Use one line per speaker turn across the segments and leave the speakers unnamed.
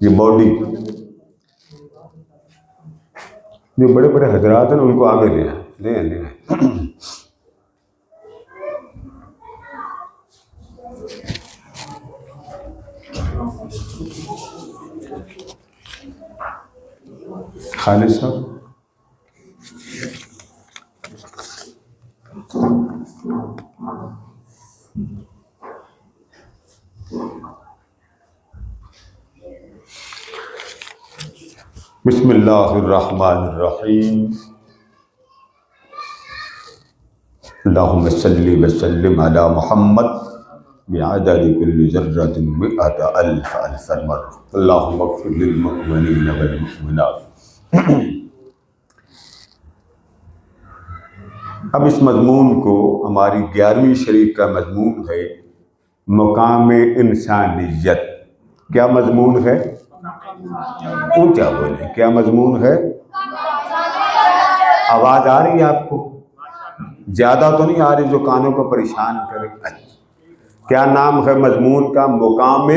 یہ باڈی، جو بڑے بڑے حضرات ہیں ان کو آگے لے آئیں، لے آئیں، لے آئیں۔ خالد صاحب، بسم اللہ الرحمن الرحیم، اللہم صلی وسلم علی محمد بعدد کل ذرۃ مئۃ الف الف مرہ، اللہم اغفر للمؤمنین والمؤمنات۔ اب اس مضمون کو، ہماری 11ویں شریف کا مضمون ہے مقام انسانیت۔ کیا مضمون ہے؟ اونچا بولیں، کیا مضمون ہے؟ آواز آ رہی ہے آپ کو؟ زیادہ تو نہیں آ رہی جو کانوں کو پریشان کرے؟ کیا نام ہے مضمون کا؟ مقام۔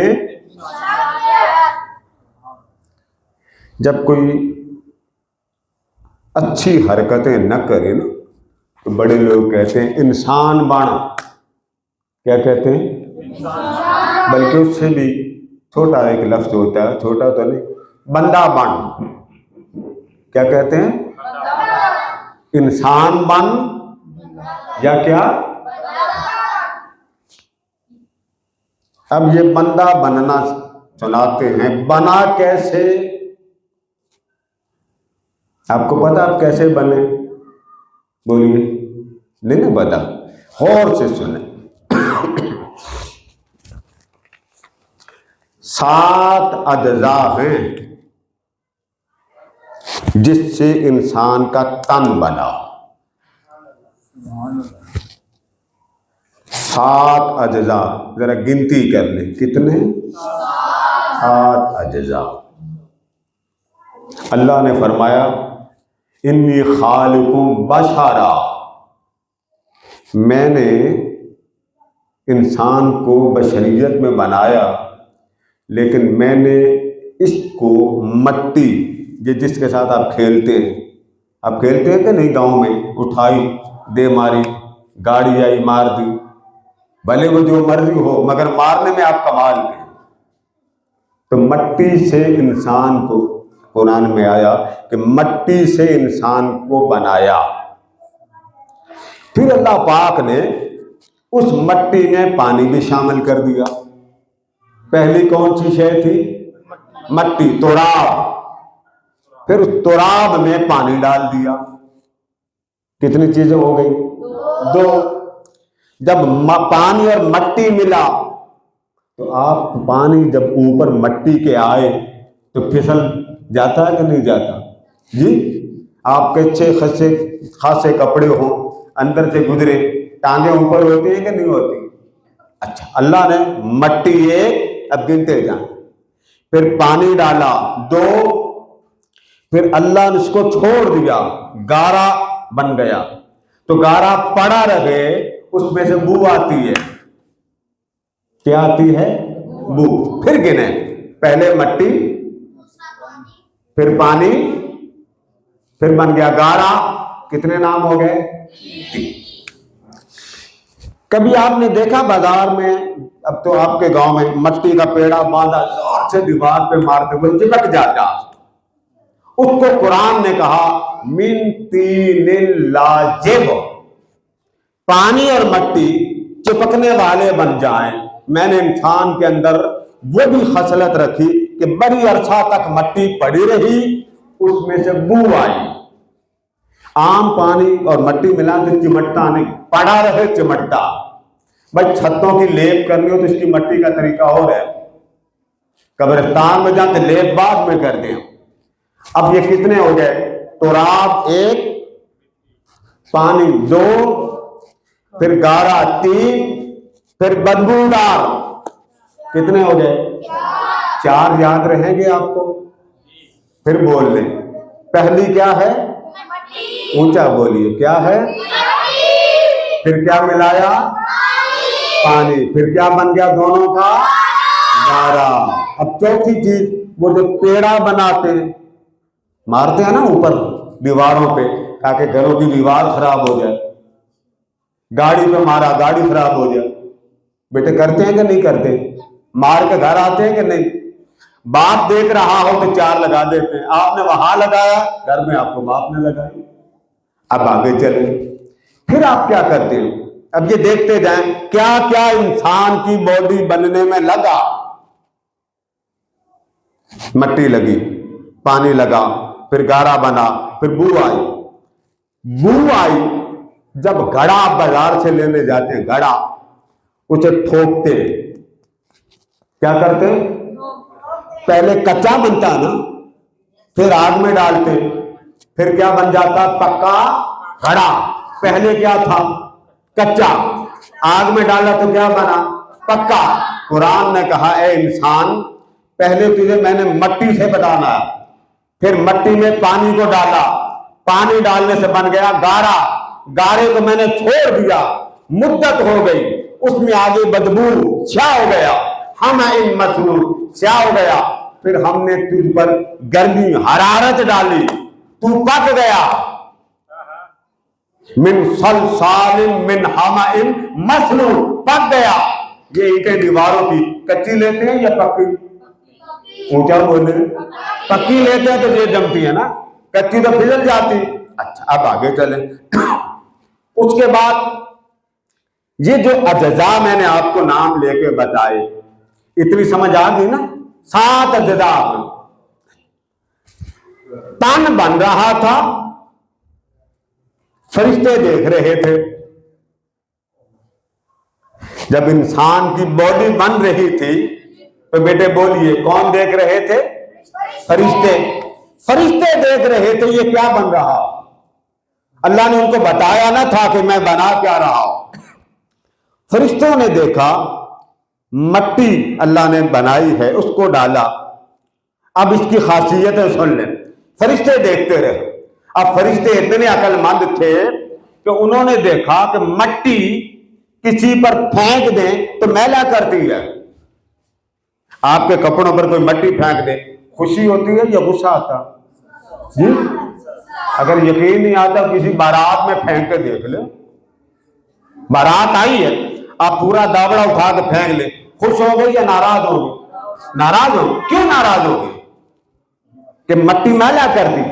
جب کوئی اچھی حرکتیں نہ کرے نا تو بڑے لوگ کہتے ہیں انسان بن۔ کیا کہتے ہیں؟ بلکہ اس سے بھی چھوٹا ایک لفظ ہوتا ہے، چھوٹا تو نہیں، بندہ بن۔ کیا کہتے ہیں؟ انسان بن یا کیا؟ اب یہ بندہ بننا سناتے ہیں، بنا کیسے؟ آپ کو پتا آپ کیسے بنے؟ بولیے، نہیں نا پتا؟ غور سے سنیں۔ 7 اجزاء ہیں جس سے انسان کا تن بنا۔ 7 اجزاء، ذرا گنتی کر لیں، کتنے؟ 7 اجزاء۔ اللہ نے فرمایا انی خالق بشرا، میں نے انسان کو بشریت میں بنایا، لیکن میں نے اس کو مٹی، یہ جس کے ساتھ آپ کھیلتے ہیں، آپ کھیلتے ہیں کہ نہیں؟ گاؤں میں اٹھائی دے ماری، گاڑی آئی مار دی، بھلے وہ جو مرضی ہو مگر مارنے میں آپ کمال گئے۔ تو مٹی سے انسان کو، قرآن میں آیا کہ مٹی سے انسان کو بنایا۔ پھر اللہ پاک نے اس مٹی میں پانی بھی شامل کر دیا۔ پہلی کون سی شے تھی؟ مٹی، تراب۔ پھر اس تراب میں پانی ڈال دیا۔ کتنی چیزیں ہو گئی؟ 2۔ جب پانی اور مٹی ملا تو آپ پانی جب اوپر مٹی کے آئے تو پھسل جاتا ہے کہ نہیں جاتا؟ جی، آپ کے اچھے خاصے کپڑے ہوں، اندر سے گزرے، ٹانگیں اوپر ہوتی ہیں کہ نہیں ہوتی؟ اچھا، اللہ نے مٹی 1، اب گنتے جائیں، پھر پانی ڈالا 2، پھر اللہ نے اس کو چھوڑ دیا، گارا بن گیا۔ تو گارا پڑا رہے، اس میں سے بو آتی ہے۔ کیا آتی ہے؟ بو۔ پھر گنے، پہلے مٹی، پھر پانی، پھر بن گیا گارا۔ کتنے نام ہو گئے؟ 3۔ کبھی آپ نے دیکھا بازار میں، اب تو آپ کے گاؤں میں مٹی کا پیڑا باندھا، زور سے دیوار پہ مارتے ہوئے چپک جاتا، اس کو قرآن نے کہا من طین لازب، پانی اور مٹی چپکنے والے بن جائیں۔ میں نے انسان کے اندر وہ بھی خصلت رکھی کہ بڑی عرصہ تک مٹی پڑی رہی، اس میں سے بو آئی۔ عام پانی اور مٹی ملا تو چمٹتا نہیں، پڑا رہے چمٹتا۔ بھائی چھتوں کی لیپ کرنی ہو تو اس کی مٹی کا طریقہ اور ہے، قبرستان میں جاتے لیپ بعد میں کر دیں۔ اب یہ کتنے ہو گئے؟ تراب 1، پانی 2، پھر گارا 3، پھر بدبودار کتنے ہو گئے؟ 4 یاد رہیں گے آپ کو؟ پھر بول لیں، پہلی کیا ہے؟ اونچا بولیے، کیا ہے؟ پھر کیا ملایا؟ پانی۔ پھر کیا بن گیا دونوں کا؟ گارا۔ اب چوتھی چیز وہ جو پیڑا بناتے ہیں, مارتے ہیں نا اوپر دیواروں پہ تاکہ گھروں کی دیوار خراب ہو جائے, گاڑی پہ مارا گاڑی خراب ہو جائے, بیٹے کرتے ہیں کہ نہیں کرتے؟ مار کے گھر آتے ہیں کہ نہیں؟ باپ دیکھ رہا ہو تو 4 لگا دیتے ہیں, آپ نے وہاں لگایا, گھر میں آپ کو باپ نے لگائی. اب آگے چلیں, پھر آپ کیا کرتے ہیں؟ اب یہ دیکھتے جائیں کیا کیا انسان کی باڈی بننے میں لگا. مٹی لگی, پانی لگا, پھر گارا بنا, پھر بو آئی. بو آئی, جب گھڑا بازار سے لینے جاتے ہیں, گھڑا اسے ٹھوکتے, کیا کرتے ہیں؟ پہلے کچا بنتا نا, پھر آگ میں ڈالتے, پھر کیا بن جاتا؟ پکا گھڑا. پہلے کیا تھا؟ کچا. آگ میں ڈالا تو کیا بنا؟ پکا. قرآن نے کہا اے انسان, پہلے تجھے میں نے مٹی سے بنانا, پھر مٹی میں پانی کو ڈالا, پانی ڈالنے سے بن گیا گارا, گارے کو میں نے چھوڑ دیا, مدت ہو گئی, اس میں آگے بدبو, سیاہ ہو گیا, ہم ان مسلول, سیاہ ہو گیا, پھر ہم نے تجھ پر گرمی حرارت ڈالی, تو پک گیا. من صلصال من حمأ مسنون, پک گیا. یہ اینٹیں دیواروں کی کچی لیتے ہیں یا پکی؟ اونچا بولے, پکی لیتے ہیں تو یہ جمتی ہے نا, کچی تو پھسل جاتی. اچھا اب آگے چلیں. اس کے بعد یہ جو اجزاء میں نے آپ کو نام لے کے بتائے, اتنی سمجھ آ گئی نا؟ 7 اجزاء. تن بن رہا تھا, فرشتے دیکھ رہے تھے. جب انسان کی باڈی بن رہی تھی تو بیٹے بولیے کون دیکھ رہے تھے؟ فرشتے. فرشتے دیکھ رہے تھے یہ کیا بن رہا. اللہ نے ان کو بتایا نہ تھا کہ میں بنا کیا رہا ہوں. فرشتوں نے دیکھا مٹی اللہ نے بنائی ہے, اس کو ڈالا. اب اس کی خاصیتیں سن لیں. فرشتے دیکھتے رہے. اب فرشتے اتنے عقل مند تھے کہ انہوں نے دیکھا کہ مٹی کسی پر پھینک دیں تو میلا کرتی ہے. آپ کے کپڑوں پر کوئی مٹی پھینک دے, خوشی ہوتی ہے یا غصہ آتا؟ جی, اگر یقین نہیں آتا کسی بارات میں پھینک کے دیکھ لے. بارات آئی ہے, آپ پورا دابڑا اٹھا کے پھینک لے, خوش ہو گئی یا ناراض ہو گئی؟ ناراض ہو. کیوں ناراض ہو گئی؟ کہ مٹی میلا کر دی.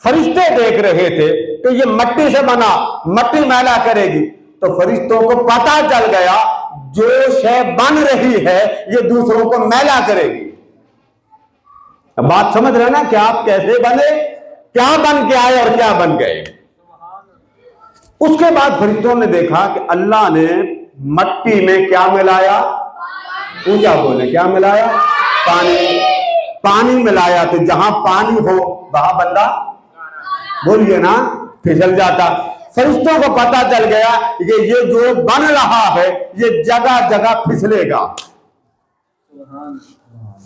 فرشتے دیکھ رہے تھے کہ یہ مٹی سے بنا, مٹی میلا کرے گی. تو فرشتوں کو پتا چل گیا جو شے بن رہی ہے یہ دوسروں کو میلا کرے گی. اب بات سمجھ رہے نا کہ آپ کیسے بنے, کیا بن کے آئے اور کیا بن گئے. اس کے بعد فرشتوں نے دیکھا کہ اللہ نے مٹی میں کیا ملایا؟ اونچا بولے, کیا ملایا؟ پانی. پانی ملایا تو جہاں پانی ہو وہاں بندہ بولیے نا پھسل جاتا. فرشتوں کو پتا چل گیا کہ یہ جو بن رہا ہے یہ جگہ جگہ پھسلے گا.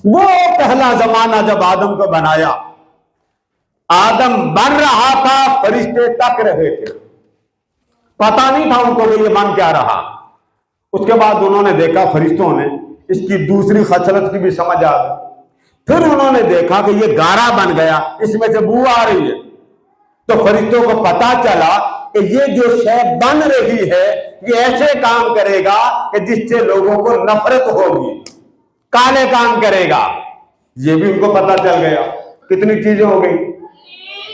وہ پہلا زمانہ جب آدم کو بنایا, آدم بن رہا تھا, فرشتے تک رہے تھے, پتا نہیں تھا ان کو کہ یہ بن کیا رہا. اس کے بعد انہوں نے دیکھا, فرشتوں نے اس کی دوسری خصلت کی بھی سمجھ آ گئی. پھر انہوں نے دیکھا کہ یہ گارا بن گیا, اس میں سے بو آ رہی ہے. تو فرشتوں کو پتا چلا کہ یہ جو شے بن رہی ہے یہ ایسے کام کرے گا کہ جس سے لوگوں کو نفرت ہوگی, کالے کام کرے گا. یہ بھی ان کو پتا چل گیا. کتنی چیزیں ہو گئی؟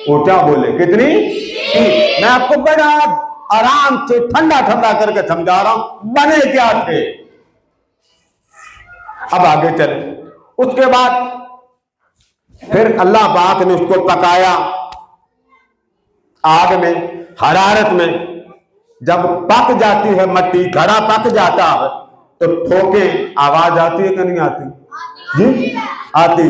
اونچا بولے, کتنی؟ میں آپ کو بڑا آرام سے ٹھنڈا ٹھنڈا کر کے سمجھا رہا ہوں بنے کیا تھے. اب آگے چلیں. اس کے بعد پھر اللہ پاک نے اس کو پکایا آگ میں, حرارت میں. جب پک جاتی ہے مٹی, گھڑا پک جاتا ہے تو ٹھوکیں, آواز آتی ہے کہ نہیں آتی؟ جی آتی.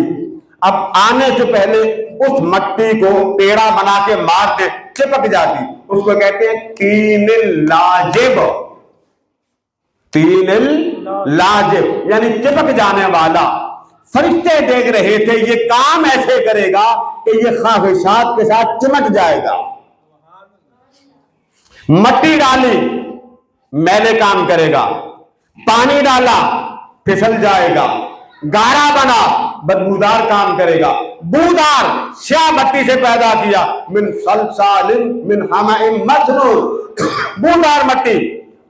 اب آنے سے پہلے اس مٹی کو پیڑا بنا کے مارتے, چپک جاتی. اس کو کہتے ہیں تین اللاجب. تین اللاجب یعنی چپک جانے والا. فرشتے دیکھ رہے تھے یہ کام ایسے کرے گا کہ یہ خواہشات کے ساتھ چمٹ جائے گا. مٹی ڈالی, میلے کام کرے گا. پانی ڈالا, پھسل جائے گا. گارا بنا, بدبودار کام کرے گا. بودار سیاہ مٹی سے پیدا کیا, من صلصال من حمأ مسنون, بودار مٹی.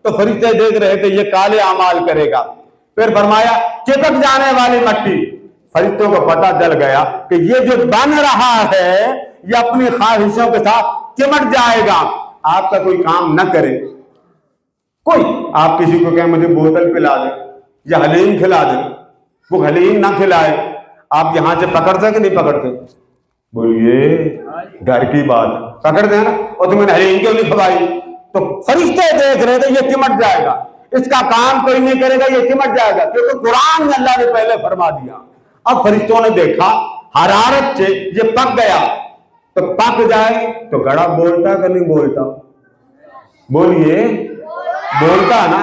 تو فرشتے دیکھ رہے تھے یہ کالے اعمال کرے گا. پھر فرمایا چپک جانے والی مٹی. فرشتوں کو پتہ چل گیا کہ یہ جو بن رہا ہے یہ اپنی خواہشوں کے ساتھ چمٹ جائے گا, آپ کا کوئی کام نہ کرے. کوئی آپ کسی کو کہیں مجھے بوتل پلا دیں یا حلیم کھلا دیں, وہ حلیم نہ کھلائے, آپ یہاں سے پکڑتے کہ نہیں پکڑتے؟ بولیے گھر کی بات پکڑتے ہیں نا, اور تمہیں حلیم کیوں نہیں کھوائی؟ تو فرشتے دیکھ رہے تھے یہ چمٹ جائے گا, اس کا کام کوئی نہیں کرے گا, یہ چمٹ جائے گا, کیونکہ قرآن میں اللہ نے پہلے فرما دیا. اب فرشتوں نے دیکھا حرارت سے یہ پک گیا, تو پک جائے تو گھڑا بولتا کہ نہیں بولتا؟ بولیے بولتا نا.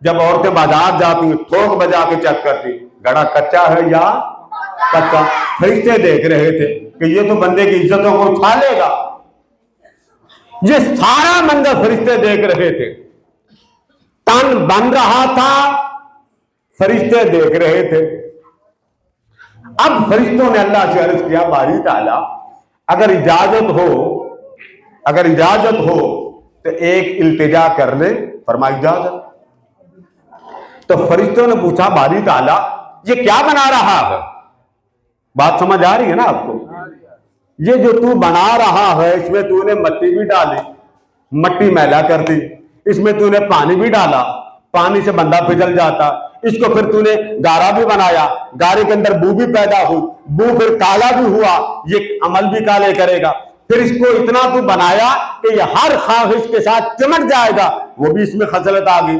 جب عورتیں بازار جاتی ہیں ٹھوک بجا کے چیک کرتی گھڑا کچا ہے یا کچا. فرشتے دیکھ رہے تھے کہ یہ تو بندے کی عزتوں کو اٹھا لے گا. یہ سارا منظر فرشتے دیکھ رہے تھے. تن بن رہا تھا, فرشتے دیکھ رہے تھے. اب فرشتوں نے اللہ سے عرض کیا باری تعالیٰ اگر اجازت ہو تو ایک التجا کر لے. فرمائی اجازت. تو فرشتوں نے پوچھا باری تعالیٰ یہ کیا بنا رہا ہے؟ بات سمجھ آ رہی ہے نا آپ کو؟ یہ جو تو بنا رہا ہے اس میں تو نے مٹی بھی ڈالی, مٹی میلا کر دی, اس میں تو نے پانی بھی ڈالا, پانی سے بندہ پھسل جاتا, اس کو پھر تو نے گارا بھی بنایا, گارے کے اندر بو بھی پیدا ہوئی, بو پھر کالا بھی ہوا, یہ عمل بھی کالے کرے گا. پھر اس کو اتنا تو بنایا کہ یہ ہر خواہش کے ساتھ چمٹ جائے گا, وہ بھی اس میں خصلت آ گئی.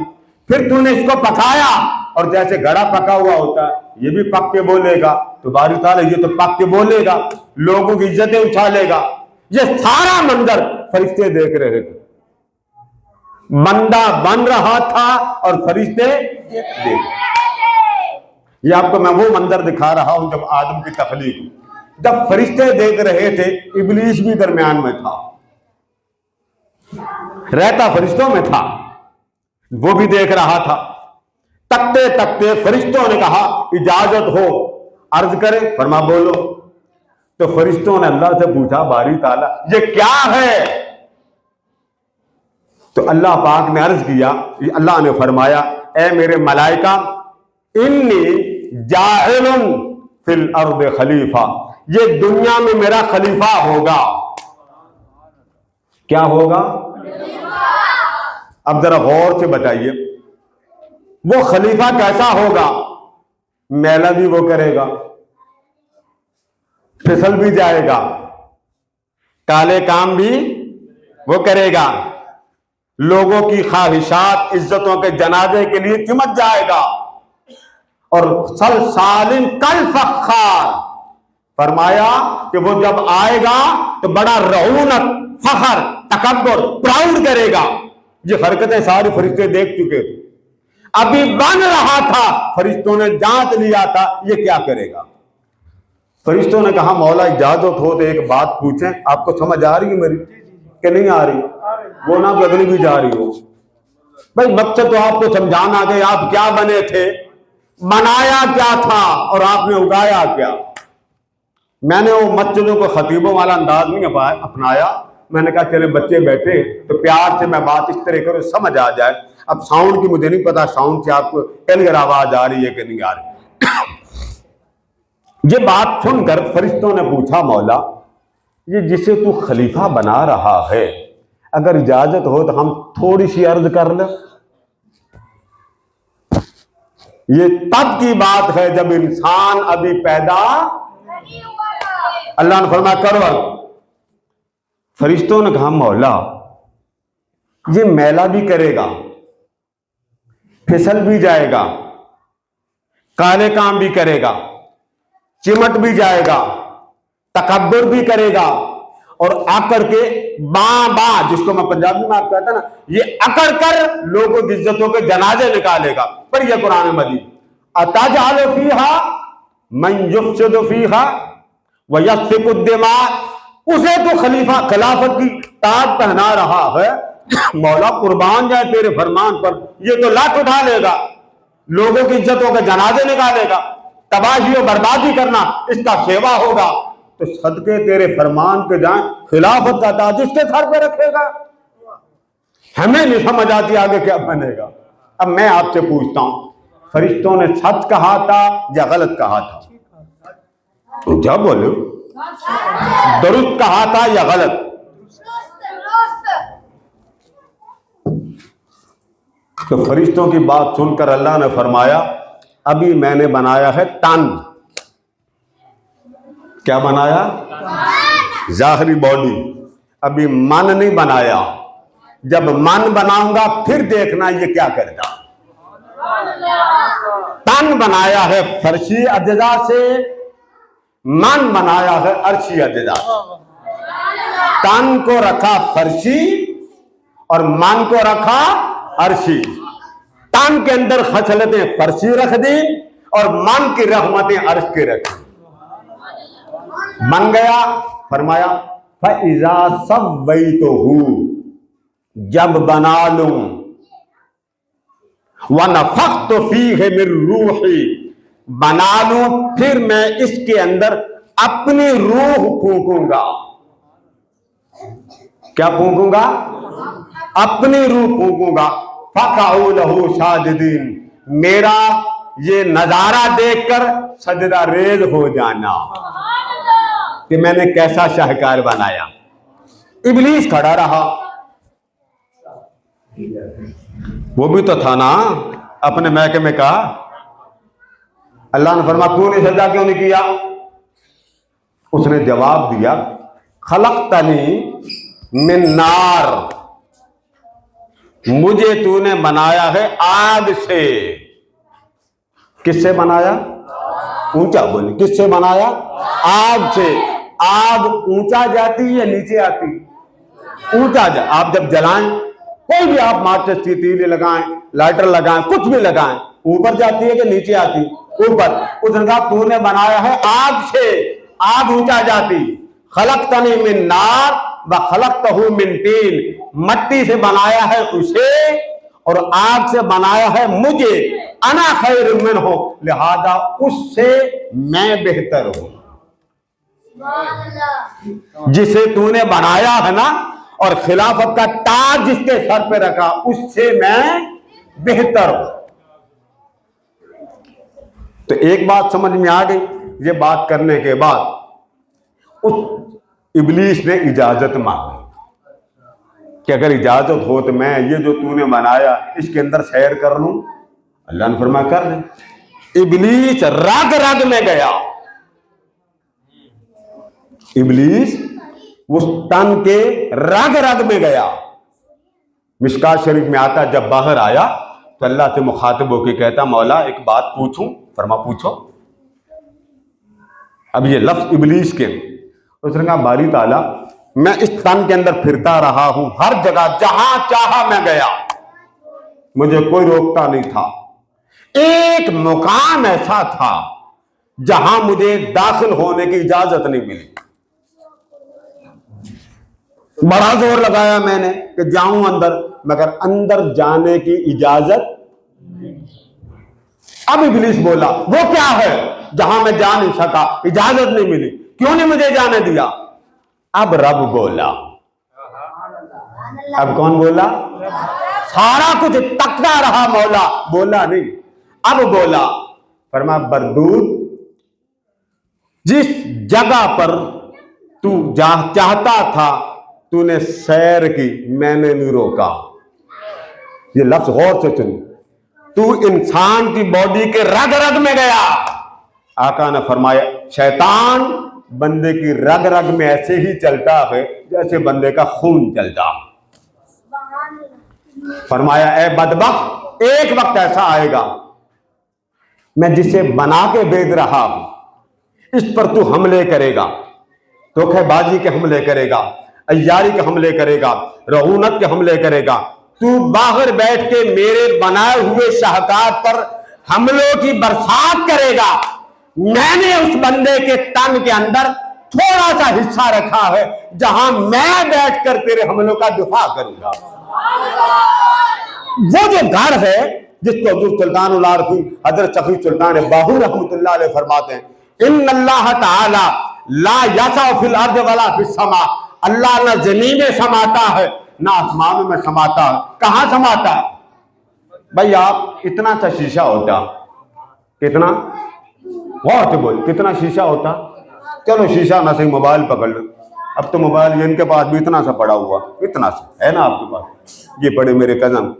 پھر تو نے اس کو پکایا, اور جیسے گھڑا پکا ہوا ہوتا ہے یہ بھی پک کے بولے گا, تو باری تعالیٰ یہ تو پک کے بولے گا, لوگوں کی عزتیں اچھالے گا. یہ سارا منظر فرشتے دیکھ رہے تھے. بندہ بن رہا تھا اور فرشتے دیکھ. یہ آپ کو میں وہ منظر دکھا رہا ہوں جب آدم کی تخلیق, جب فرشتے دیکھ رہے تھے ابلیس بھی درمیان میں تھا, رہتا فرشتوں میں تھا, وہ بھی دیکھ رہا تھا. تکتے تکتے فرشتوں نے کہا اجازت ہو عرض کرے. فرما بولو. تو فرشتوں نے اللہ سے پوچھا باری تعالیٰ یہ کیا ہے؟ تو اللہ پاک نے عرض کیا, اللہ نے فرمایا اے میرے ملائکہ انی جاعل فی الارض خلیفہ, یہ دنیا میں میرا خلیفہ ہوگا. کیا ہوگا؟ اب ذرا غور سے بتائیے وہ خلیفہ کیسا ہوگا؟ میلہ بھی وہ کرے گا, پھسل بھی جائے گا, کالے کام بھی وہ کرے گا, لوگوں کی خواہشات عزتوں کے جنازے کے لیے چمٹ جائے گا, اور صلصال کالفخار. فرمایا کہ وہ جب آئے گا تو بڑا رعونت, فخر, تکبر, پراؤڈ کرے گا. یہ حرکتیں ساری فرشتے دیکھ چکے تھے. ابھی بن رہا تھا, فرشتوں نے جانچ لیا تھا یہ کیا کرے گا. فرشتوں نے کہا مولا اجازت ہو تو ایک بات پوچھیں. آپ کو سمجھ آ رہی ہے میری کہ نہیں آ رہی؟ وہ نہ بدلی بھی جا رہی ہو. بھائی مقصد تو آپ کو سمجھانا کہ آپ کیا بنے تھے, بنایا کیا تھا, اور آپ نے اگایا کیا. میں نے وہ مسجدوں کو خطیبوں والا انداز نہیں اپنایا. میں نے کہا چلے بچے بیٹھے تو پیار سے میں بات اس طرح کروں سمجھ آ جائے. اب ساؤنڈ کی مجھے نہیں پتا ساؤنڈ سے آپ کو کلیئر آواز آ رہی ہے کہ نہیں آ رہی. یہ بات سن کر فرشتوں نے پوچھا مولا یہ جسے تو خلیفہ بنا رہا ہے اگر اجازت ہو تو ہم تھوڑی سی عرض کر لیں. یہ تب کی بات ہے جب انسان ابھی پیدا. اللہ نے فرمایا کرو. فرشتوں نے کہا مولا یہ میلہ بھی کرے گا, پھسل بھی جائے گا, کالے کام بھی کرے گا, چمٹ بھی جائے گا, تکبر بھی کرے گا, اور اکڑ کے باں جس کو میں پنجابی میں آپ کہتا نا, یہ اکڑ کر لوگوں کی عزتوں کے جنازے نکالے گا. پر یہ قرآن مجید اتجعل فیہا من یفسد فیہا ویسفک الدماء, اسے تو خلافت کی تاج پہنا رہا ہے. مولا قربان جائے تیرے فرمان پر, یہ تو لاٹھ اٹھا لے گا, لوگوں کی عزتوں کے جنازے نکالے گا, تباہی و بربادی کرنا اس کا سیوا ہوگا، تو صدقے تیرے فرمان کے جائیں خلافت کا تاج اس کے سر پہ رکھے گا۔ ہمیں نہیں سمجھ آتی آگے کیا بنے گا۔ اب میں آپ سے پوچھتا ہوں، فرشتوں نے سچ کہا تھا یا غلط کہا تھا؟ کیا بولو، درست کہا تھا یا غلط؟ تو فرشتوں کی بات سن کر اللہ نے فرمایا ابھی میں نے بنایا ہے تن۔ کیا بنایا؟ ظاہری باڈی، ابھی من نہیں بنایا۔ جب من بناؤں گا پھر دیکھنا یہ کیا کرتا۔ تن بنایا ہے فرشی اجزاء سے، من بنایا ہے عرشی اجزاء سے۔ تن کو رکھا فرشی اور من کو رکھا عرشی۔ تن کے اندر خصلتیں فرشی رکھ دی اور من کی رحمتیں عرش کی رکھی۔ بن گیا، فرمایا فَإِذَا سَوَّيْتُهُ، جب بنا لوں، وَنَفَخْتُ فِيهِ مِن رُوحِي، بنا لوں پھر میں اس کے اندر اپنی روح پھونکوں گا۔ کیا پھونکوں گا؟ اپنی روح پھونکوں گا۔ فَقَعُوا لَهُ سَاجِدِينَ، میرا یہ نظارہ دیکھ کر سجدہ ریز ہو جانا کہ میں نے کیسا شاہکار بنایا۔ ابلیس کھڑا رہا، وہ بھی تو تھا نا اپنے محکمے کا۔ اللہ نے فرمایا تو نے سجدہ کیوں نہیں کیا؟ اس نے جواب دیا خلقتنی من نار، مجھے تو نے بنایا ہے آگ سے۔ کس سے بنایا؟ اونچا بولی، کس سے بنایا؟ آگ سے۔ آگ اونچا جاتی یا نیچے آتی؟ اونچا جا۔ آپ جب جلائیں، کوئی بھی آپ ماچس کی تیلی لگائیں، لائٹر لگائیں، کچھ بھی لگائیں، اوپر جاتی ہے کہ نیچے آتی؟ اوپر۔ اس نے کہا تو نے بنایا ہے آگ سے، آگ اونچا جاتی۔ خلقتنی من نار وخلقتہ من طین، مٹی سے بنایا ہے اسے اور آگ سے بنایا ہے مجھے۔ انا خیر منہ، لہذا اس سے میں بہتر ہوں۔ جسے تو نے بنایا ہے نا اور خلافت کا تاج جس کے سر پہ رکھا، اس سے میں بہتر ہوں۔ تو ایک بات سمجھ میں آ گئی۔ یہ بات کرنے کے بعد اس ابلیس نے اجازت مانگی کہ اگر اجازت ہو تو میں یہ جو تو نے بنایا اس کے اندر سیر کر لوں۔ اللہ نے فرمایا کر لیں۔ ابلیس رگ رگ میں گیا، ابلیس اس تن کے رگ رگ میں گیا۔ مشکات شریف میں آتا جب باہر آیا تو اللہ سے مخاطب ہو کے کہتا مولا ایک بات پوچھوں؟ فرما پوچھو۔ اب یہ لفظ ابلیس کے، اس نے کہا باری تعالیٰ میں اس تن کے اندر پھرتا رہا ہوں، ہر جگہ جہاں چاہا میں گیا، مجھے کوئی روکتا نہیں تھا۔ ایک مقام ایسا تھا جہاں مجھے داخل ہونے کی اجازت نہیں ملی۔ بڑا زور لگایا میں نے کہ جاؤں اندر، مگر اندر جانے کی اجازت۔ اب ابلیس بولا وہ کیا ہے جہاں میں جا نہیں سکا، اجازت نہیں ملی، کیوں نہیں مجھے جانے دیا؟ اب رب بولا۔ اب کون بولا؟ سارا کچھ تکتا رہا مولا، بولا نہیں۔ اب بولا، فرمایا بردود جس جگہ پر تو چاہتا تھا تو نے سیر کی، میں نے نہیں روکا۔ یہ لفظ غور سے سن، تو انسان کی باڈی کے رگ رگ میں گیا۔ آقا نے فرمایا شیطان بندے کی رگ رگ میں ایسے ہی چلتا ہے جیسے بندے کا خون چلتا۔ فرمایا اے بدبخت، ایک وقت ایسا آئے گا میں جسے بنا کے بھیج رہا ہوں اس پر تو حملے کرے گا، دھوکے بازی کے حملے کرے گا، عیاری کے حملے کرے گا، رعونت کے حملے کرے گا۔ تو باہر بیٹھ کے میرے بنائے ہوئے شاہکار پر حملوں کی برسات کرے گا۔ میں نے اس بندے کے تن کے اندر تھوڑا سا حصہ رکھا ہے جہاں میں بیٹھ کر تیرے حملوں کا دفاع کروں گا۔ وہ جو گھر ہے جس کو حضرت سلطان العارفین حضرت شفیع سلطان باہو رحمۃ اللہ علیہ فرماتے ہیں ان اللہ تعالی لا یسع فی الارض ولا فی السماء، اللہ نہ زمین میں سماتا ہے نہ آسمانوں میں سماتا ہے۔ کہاں سماتا ہے؟ بھائی آپ اتنا سا شیشہ ہوتا، کتنا غور سے بول، کتنا شیشہ ہوتا؟ چلو شیشہ نہ صحیح موبائل پکڑ لو، اب تو موبائل ان کے پاس بھی اتنا سا پڑا ہوا، اتنا سا ہے نا آپ کے پاس، یہ پڑے میرے کزن۔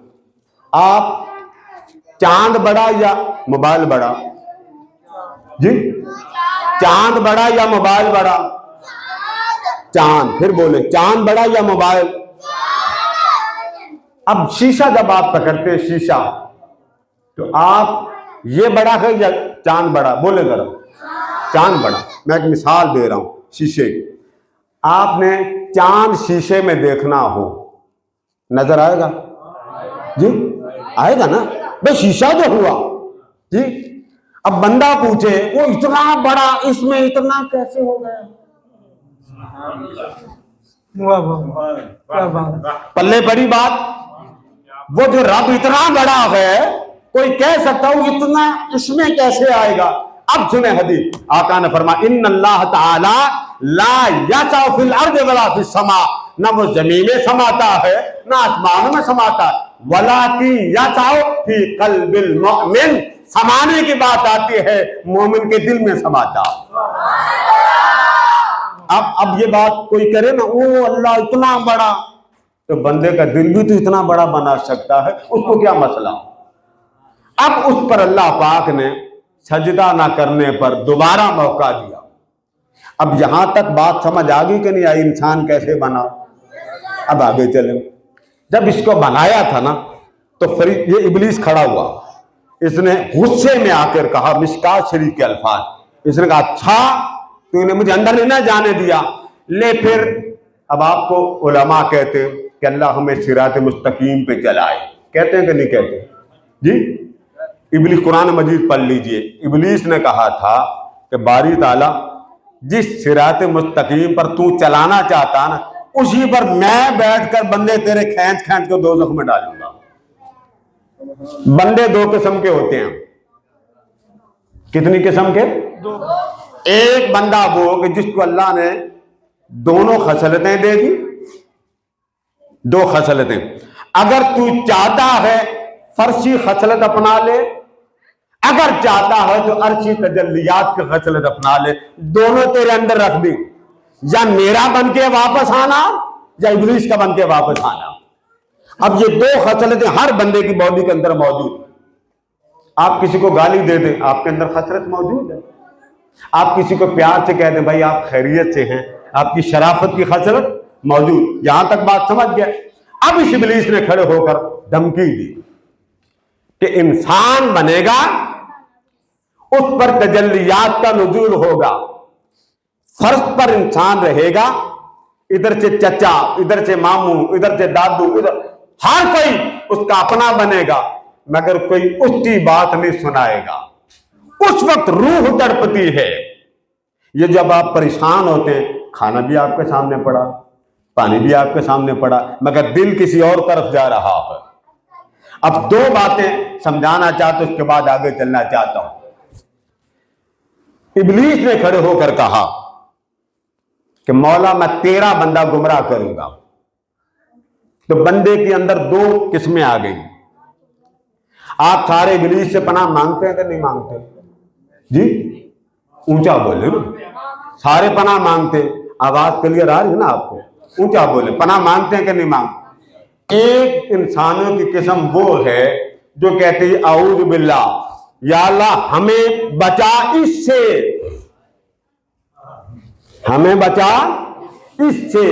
آپ چاند بڑا یا موبائل بڑا؟ جی چاند بڑا یا موبائل بڑا؟ چاند۔ پھر بولے چاند بڑا یا موبائل؟ اب شیشہ جب آپ پکڑتے ہیں شیشہ، تو آپ یہ بڑا ہے یا چاند بڑا؟ بولے ذرا۔ چاند بڑا۔ میں ایک مثال دے رہا ہوں شیشے کی۔ آپ نے چاند شیشے میں دیکھنا ہو، نظر آئے گا؟ جی آئے گا نا؟ بھائی شیشہ جو ہوا جی، اب بندہ پوچھے وہ اتنا بڑا اس میں اتنا کیسے ہو گیا؟ پلے بڑی بات، وہ جو رب اتنا بڑا ہے کوئی کہہ سکتا ہوں اتنا اس میں کیسے آئے گا؟ اب سنیں حدیث، آقا نے فرمایا ان اللہ تعالی لا یسع فی الارض ولا فی السماء، نہ وہ زمین میں سماتا ہے نہ آسمانوں میں سماتا ہے، ولکن یسع فی قلب المؤمن، سمانے کی بات آتی ہے مومن کے دل میں سماتا۔ اب یہ بات کوئی کرے نا او اللہ اتنا بڑا، تو بندے کا دل بھی تو اتنا بڑا بنا سکتا ہے، اس کو کیا مسئلہ؟ اب اس پر اللہ پاک نے سجدہ نہ کرنے پر دوبارہ موقع دیا۔ اب یہاں تک بات سمجھ آ گئی کہ نہیں آئی انسان کیسے بنا؟ اب آگے چلیں۔ جب اس کو بنایا تھا نا تو یہ ابلیس کھڑا ہوا، اس نے غصے میں آ کر کہا مشکات شریف کے الفاظ، اس نے کہا اچھا تو نے مجھے اندر نہیں نہ جانے دیا، لے پھر اب آپ کو علماء کہتے ہیں کہ اللہ ہمیں صراط مستقیم پہ چلائے، کہتے ہیں کہ نہیں کہتے؟ جی ابلیس، قرآن مجید پڑھ لیجئے، ابلیس نے کہا تھا کہ باری تعالیٰ جس صراط مستقیم پر تو چلانا چاہتا نا اسی پر میں بیٹھ کر بندے تیرے کھینچ کھینچ کو دوزخ میں ڈالوں گا۔ بندے دو قسم کے ہوتے ہیں، کتنی قسم کے؟ ایک بندہ وہ کہ جس کو اللہ نے دونوں خصلتیں دے دی، دو خصلتیں، اگر تو چاہتا ہے فرشی خصلت اپنا لے، اگر چاہتا ہے تو عرشی تجلیات کی خصلت اپنا لے، دونوں تیرے اندر رکھ دی، یا میرا بن کے واپس آنا یا ابلیس کا بن کے واپس آنا۔ اب یہ دو خصلتیں ہر بندے کی باڈی کے اندر موجود۔ آپ کسی کو گالی دے دیں، آپ کے اندر خصلت موجود ہے۔ آپ کسی کو پیار سے کہہ دیں بھائی آپ خیریت سے ہیں، آپ کی شرافت کی خصلت موجود۔ یہاں تک بات سمجھ گیا؟ اب اس ابلیس نے کھڑے ہو کر دھمکی دی کہ انسان بنے گا اس پر تجلیات کا نزول ہوگا، فرش پر انسان رہے گا، ادھر سے چچا، ادھر سے ماموں، ادھر سے دادو، ادھر ہر کوئی اس کا اپنا بنے گا، مگر کوئی اس کی بات نہیں سنائے گا۔ اس وقت روح تڑپتی ہے۔ یہ جب آپ پریشان ہوتے ہیں، کھانا بھی آپ کے سامنے پڑا، پانی بھی آپ کے سامنے پڑا، مگر دل کسی اور طرف جا رہا ہے۔ اب دو باتیں سمجھانا چاہتا ہوں، اس کے بعد آگے چلنا چاہتا ہوں۔ ابلیس نے کھڑے ہو کر کہا کہ مولا میں تیرا بندہ گمراہ کروں گا، تو بندے کے اندر دو قسمیں آ گئی۔ آپ سارے ابلیس سے پناہ مانگتے ہیں کہ نہیں مانگتے؟ جی اونچا بولے نا، سارے پناہ مانگتے؟ آواز کلیئر آ رہی ہے نا آپ کو؟ اونچا بولے، پناہ مانگتے ہیں کہ نہیں مانگتے؟ ایک انسانوں کی قسم وہ ہے جو کہتے ہیں اعوذ باللہ، یا اللہ ہمیں بچا اس سے، ہمیں بچا اس سے۔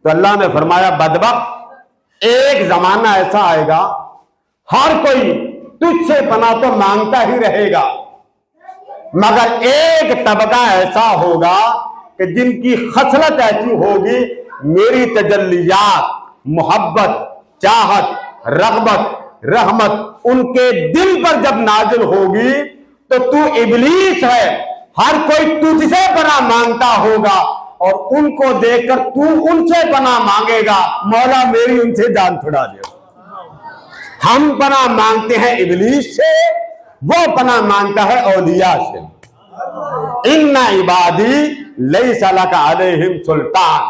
تو اللہ نے فرمایا بدبخت، ایک زمانہ ایسا آئے گا ہر کوئی تجھ سے پناہ تو مانگتا ہی رہے گا، مگر ایک طبقہ ایسا ہوگا کہ جن کی خصلت ایسی ہوگی، میری تجلیات، محبت، چاہت، رغبت، رحمت ان کے دل پر جب نازل ہوگی تو ابلیس ہے، ہر کوئی تجھ سے پناہ مانگتا ہوگا، اور ان کو دیکھ کر تو ان سے پناہ مانگے گا، مولا میری ان سے جان چھڑا دے۔ ہم پناہ مانگتے ہیں ابلیس سے، وہ پناہ مانگتا ہے اولیاء سے۔ ان عبادی لیس لک علیہم سلطان،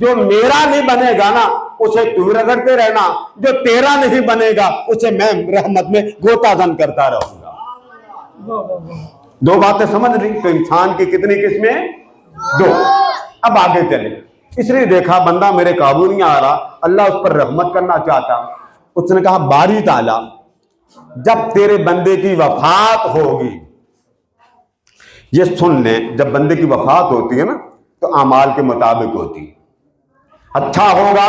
جو میرا نہیں بنے گا نا اسے تو رگڑتے رہنا، جو تیرا نہیں بنے گا اسے میں رحمت میں گوتا زن کرتا رہوں گا۔ دو باتیں سمجھ لی؟ تو انسان کی کتنی قسمیں؟ دو۔ اب آگے چلے، اس نے دیکھا بندہ میرے قابو نہیں آ رہا، اللہ اس پر رحمت کرنا چاہتا۔ اس نے کہا باری تعالیٰ جب تیرے بندے کی وفات ہوگی، یہ سن لیں، جب بندے کی وفات ہوتی ہے نا تو اعمال کے مطابق ہوتی ہے۔ اچھا ہوگا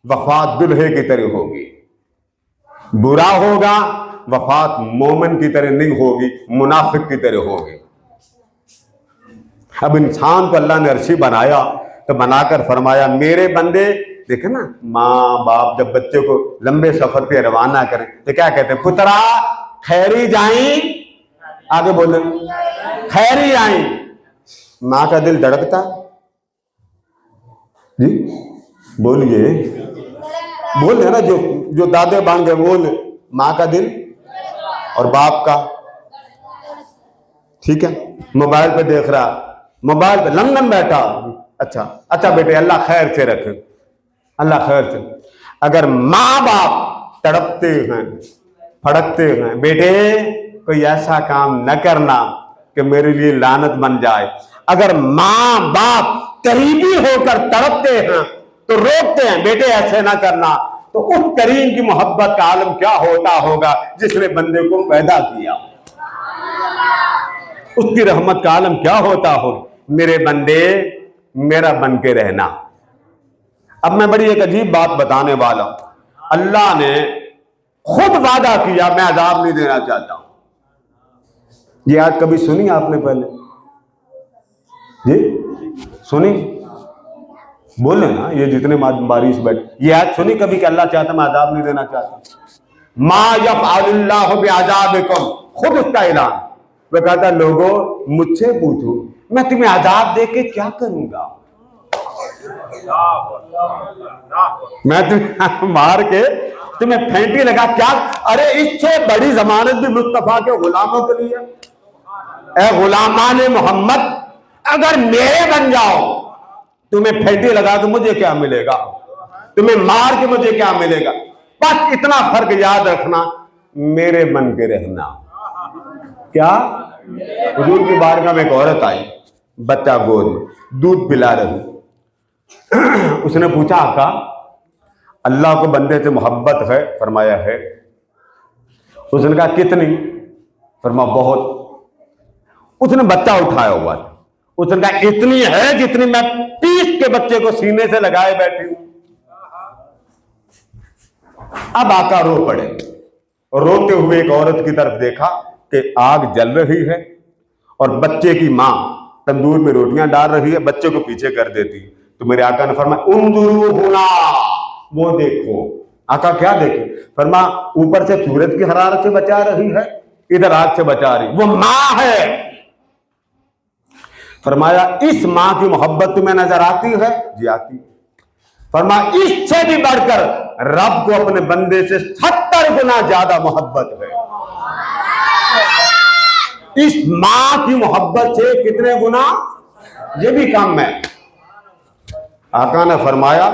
وفات دلہے کی طرح ہوگی، برا ہوگا وفات مومن کی طرح نہیں ہوگی، منافق کی طرح ہوگی۔ اب انسان کو اللہ نے عرشی بنایا تو بنا کر فرمایا میرے بندے، دیکھیں نا ماں باپ جب بچے کو لمبے سفر پہ روانہ کریں تو کیا کہتے ہیں؟ پترا خیری جائیں، آگے بولیں خیری آئیں۔ ماں کا دل دھڑکتا جی، بولیے بول نا، جو دادے بان گئے بول، ماں کا دل اور باپ کا، ٹھیک ہے؟ موبائل پہ دیکھ رہا، موبائل پہ لندن بیٹھا، اچھا بیٹے اللہ خیر سے رکھے، اللہ خیر سے۔ اگر ماں باپ تڑپتے ہیں پھڑکتے ہیں بیٹے کوئی ایسا کام نہ کرنا کہ میرے لیے لعنت بن جائے، اگر ماں باپ قریبی ہو کر تڑپتے ہیں تو روکتے ہیں بیٹے ایسے نہ کرنا، تو اس کریم کی محبت کا عالم کیا ہوتا ہوگا جس نے بندے کو پیدا کیا، اس کی رحمت کا عالم کیا ہوتا ہوگا۔ میرے بندے میرا بن کے رہنا۔ اب میں بڑی ایک عجیب بات بتانے والا ہوں، اللہ نے خود وعدہ کیا میں عذاب نہیں دینا چاہتا ہوں۔ یہ آج کبھی سنی آپ نے پہلے؟ جی سنی؟ بولے نا، یہ جتنے بارش بیٹھے یہ آج سنی کبھی کہ اللہ چاہتا میں عذاب نہیں دینا چاہتا؟ ما یفعل اللہ بعذابکم، خود اس کا اعلان۔ وہ کہتا لوگوں مجھ سے پوچھو میں تمہیں عذاب دے کے کیا کروں گا، میں تمہیں مار کے تمہیں پھینٹی لگا کیا؟ ارے اس سے بڑی ضمانت بھی مصطفیٰ کے غلاموں کے لیے۔ اے غلامان محمد اگر میرے بن جاؤ تمہیں پھینٹی لگا کے مجھے کیا ملے گا، تمہیں مار کے مجھے کیا ملے گا، بس اتنا فرق یاد رکھنا، میرے بن کے رہنا۔ کیا؟ حضور کی بارگاہ میں ایک عورت آئی، بچہ گود میں دودھ پلا رہی، اس نے پوچھا آقا اللہ کو بندے سے محبت ہے؟ فرمایا ہے۔ اس نے کہا کتنی؟ فرمایا بہت۔ اس نے بچہ اٹھایا ہوا تھا، اس نے کہا اتنی ہے جتنی میں 30 کے بچے کو سینے سے لگائے بیٹھی ہوں۔ اب آقا رو پڑے، روتے ہوئے ایک عورت کی طرف دیکھا کہ آگ جل رہی ہے اور بچے کی ماں تندور میں روٹیاں ڈال رہی ہے، بچے کو پیچھے کر دیتی۔ تو میرے آقا نے فرمایا انظروا ہونا، وہ دیکھو۔ آقا کیا دیکھے؟ فرمایا اوپر سے سورج کی حرارت سے بچا رہی ہے، ادھر آگ سے بچا رہی، وہ ماں ہے۔ فرمایا اس ماں کی محبت تمہیں نظر آتی ہے؟ جی آتی۔ فرمایا اس سے بھی بڑھ کر رب کو اپنے بندے سے 70 گنا زیادہ محبت ہے۔ اس ماں کی محبت سے کتنے گنا؟ یہ بھی کم ہے۔ آقا نے فرمایا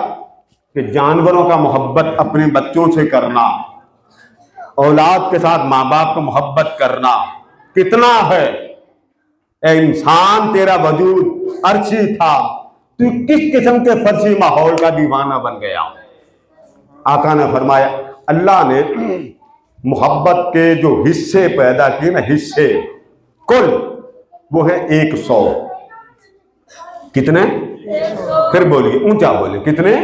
کہ جانوروں کا محبت اپنے بچوں سے کرنا، اولاد کے ساتھ ماں باپ کو محبت کرنا کتنا ہے؟ اے انسان تیرا وجود عرشی تھا، تو کس قسم کے فرشی ماحول کا دیوانہ بن گیا؟ آقا نے فرمایا اللہ نے محبت کے جو حصے پیدا کیے نا، حصے کل وہ ہے 100۔ کتنے؟ پھر بولیے اونچا بولیے، کتنے؟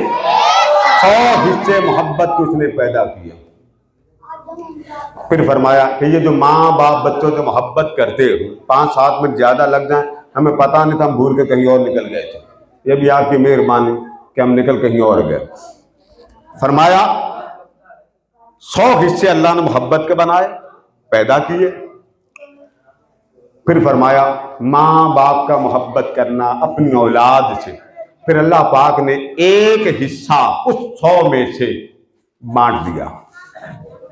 100 حصے محبت کو اس نے پیدا کیے۔ پھر فرمایا کہ یہ جو ماں باپ بچوں سے محبت کرتے ہو 5-7 منٹ زیادہ لگ جائیں ہمیں پتہ نہیں تھا، ہم بھول کے کہیں اور نکل گئے تھے، یہ بھی آپ کی مہربانی کہ ہم نکل کہیں اور گئے۔ فرمایا 100 حصے اللہ نے محبت کے بنائے، پیدا کیے۔ پھر فرمایا ماں باپ کا محبت کرنا اپنی اولاد سے، پھر اللہ پاک نے ایک حصہ اس 100 میں سے بانٹ دیا۔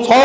100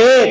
1।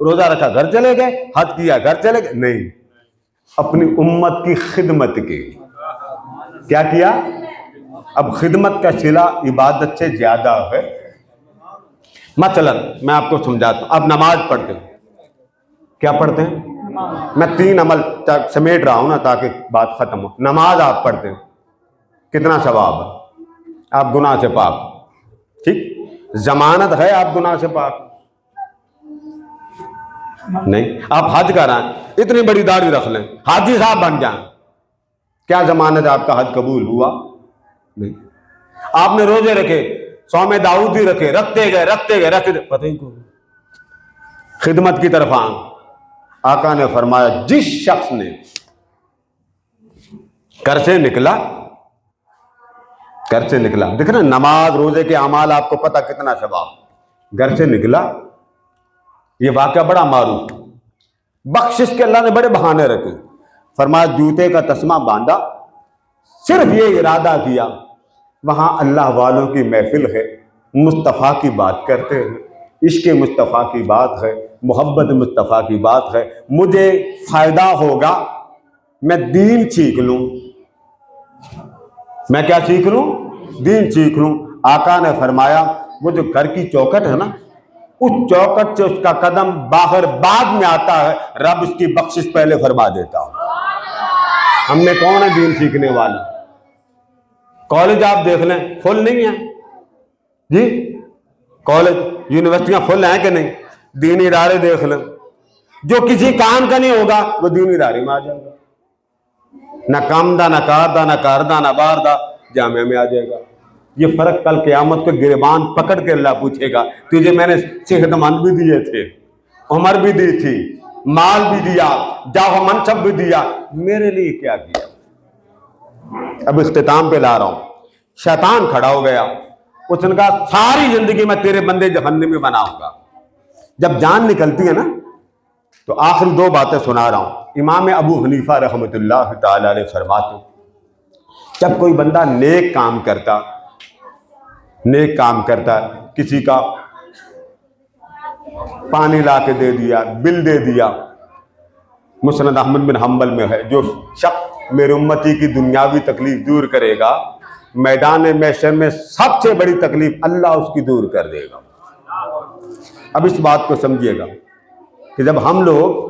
روزہ رکھا گھر چلے گئے, حج کیا گھر چلے گئے, نہیں, اپنی امت کی خدمت کی. کیا کیا؟ اب خدمت کا صلہ عبادت سے زیادہ ہے. مثلا میں آپ کو سمجھاتا ہوں, آپ نماز پڑھتے ہیں, کیا پڑھتے ہیں؟ میں 3 عمل سمیٹ رہا ہوں نا تاکہ بات ختم ہو. نماز آپ پڑھتے ہیں, کتنا ثواب ہے؟ آپ گناہ سے پاک, ٹھیک, ضمانت ہے آپ گناہ سے پاک نہیں. آپ حج کرائیں, اتنی بڑی داڑھی رکھ لیں, حاجی صاحب بن جائیں, کیا ضمانت ہے آپ کا حج قبول ہوا؟ نہیں. آپ نے روزے رکھے, صوم داؤدی رکھے, رکھتے گئے, پتہ ہی کو خدمت کی طرف آئیں. آقا نے فرمایا جس شخص نے گھر سے نکلا, دیکھ نا نماز روزے کے اعمال آپ کو پتہ کتنا ثواب, گھر سے نکلا, یہ واقعہ بڑا معروف, بخشش کے اللہ نے بڑے بہانے رکھے. فرمایا جوتے کا تسمہ باندھا, صرف یہ ارادہ کیا وہاں اللہ والوں کی محفل ہے, مصطفیٰ کی بات کرتے ہیں, عشق مصطفیٰ کی بات ہے, محبت مصطفیٰ کی بات ہے, مجھے فائدہ ہوگا, میں دین سیکھ لوں. میں کیا سیکھ لوں؟ دین سیکھ لوں. آقا نے فرمایا وہ جو گھر کی چوکھٹ ہے نا, اس چوکھٹ سے اس کا قدم باہر بعد میں آتا ہے, رب اس کی بخشش پہلے فرما دیتا ہوں. ہم میں کون ہے دین سیکھنے والا؟ کالج آپ دیکھ لیں فل نہیں ہے جی, کالج یونیورسٹیاں فل ہیں کہ نہیں؟ دینی ادارے دیکھ لیں, جو کسی کام کا نہیں ہوگا وہ دینی ادارے میں آ جائے گا, نہ کامدہ نہ کاردہ نہ کاردہ نہ باردہ جامعہ میں آ جائے گا. یہ فرق کل قیامت کو گریبان پکڑ کے اللہ پوچھے گا, تجھے میں نے صحت مند بھی دیے تھے, عمر بھی دی تھی, مال بھی دیا, جاہ و منصب بھی دیا, میرے لیے کیا کیا؟ اب اختتام پہ لا رہا ہوں. شیطان کھڑا ہو گیا, اس نے کہا ساری زندگی میں تیرے بندے جہنم میں بناؤں گا. جب جان نکلتی ہے نا تو آخری 2 باتیں سنا رہا ہوں. امام ابو حنیفہ رحمۃ اللہ تعالی علیہ فرماتے, جب کوئی بندہ نیک کام کرتا کسی کا پانی لا کے دے دیا, بل دے دیا, مسند احمد بن حنبل میں ہے, جو شخص میرے امتی کی دنیاوی تکلیف دور کرے گا, میدان محشر میں سب سے بڑی تکلیف اللہ اس کی دور کر دے گا. اب اس بات کو سمجھیے گا کہ جب ہم لوگ